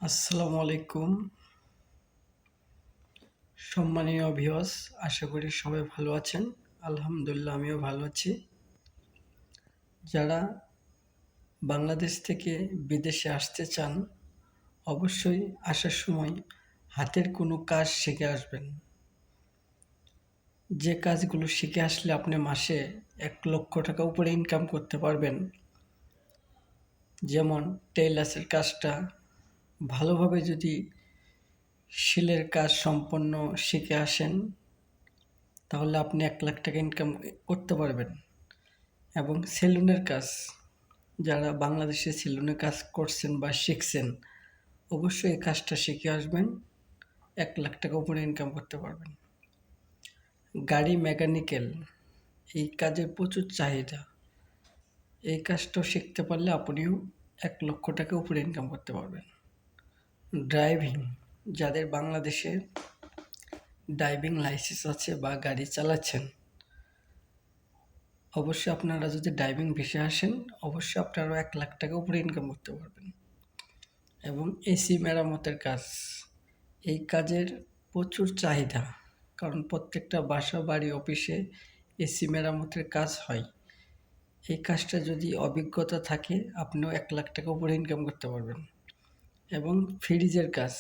আসসালামু আলাইকুম সম্মানীয় ভিউয়ার্স, আশা করি সবাই ভালো আছেন। আলহামদুলিল্লাহ আমিও ভালো আছি। যারা বাংলাদেশ থেকে বিদেশে আসতে চান, অবশ্যই আসার সময় হাতের কোনো কাজ শিখে আসবেন। যে কাজগুলো শিখে আসলে আপনি মাসে 1,00,000 টাকা উপরে ইনকাম করতে পারবেন। যেমন টেইলার্সের কাজটা ভালোভাবে যদি সেলের কাজ সম্পন্ন শিখে আসেন, তাহলে আপনি 1,00,000 টাকা ইনকাম করতে পারবেন। এবং সেলুনের কাজ, যারা বাংলাদেশে সেলুনে কাজ করছেন বা শিখছেন, অবশ্যই এই কাজটা শিখে আসবেন। 1,00,000 টাকা উপরে ইনকাম করতে পারবেন। গাড়ি মেকানিক্যাল, এই কাজের প্রচুর চাহিদা। এই কাজটাও শিখতে পারলে আপনিও 1,00,000 টাকা উপরে ইনকাম করতে পারবেন। ড্রাইভিং, যাদের বাংলাদেশে ড্রাইভিং লাইসেন্স আছে বা গাড়ি চালাচ্ছেন, অবশ্যই আপনারা যদি ড্রাইভিং ভিসা আসেন, অবশ্যই আপনারা 1,00,000 টাকা উপরে ইনকাম করতে পারবেন। এবং এসি মেরামতের কাজ, এই কাজের প্রচুর চাহিদা, কারণ প্রত্যেকটা বাসা বাড়ি অফিসে এসি মেরামতের কাজ হয়। এই কাজটা যদি অভিজ্ঞতা থাকে, আপনিও 1,00,000 টাকা উপরে ইনকাম করতে পারবেন। এবং ফ্রিজের কাজ,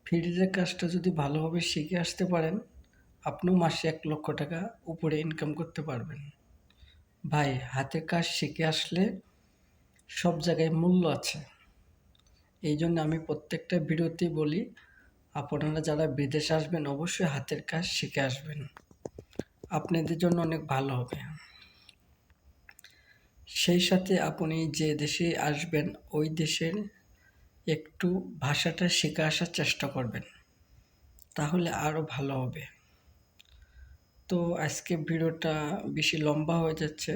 ফ্রিজের কাজটা যদি ভালোভাবে শিখে আসতে পারেন, আপনিও মাসে 1,00,000 টাকা উপরে ইনকাম করতে পারবেন। ভাই, হাতের কাজ শিখে আসলে সব জায়গায় মূল্য আছে। এই জন্য আমি প্রত্যেকটা ভিডিওতেই বলি, আপনারা যারা বিদেশে আসবেন অবশ্যই হাতের কাজ শিখে আসবেন, আপনাদের জন্য অনেক ভালো হবে। সেই সাথে আপনি যে দেশে আসবেন ওই দেশের একটু ভাষাটা শিখে আসার চেষ্টা করবেন, তাহলে আরও ভালো হবে। তো আজকে ভিডিওটা বেশি লম্বা হয়ে যাচ্ছে,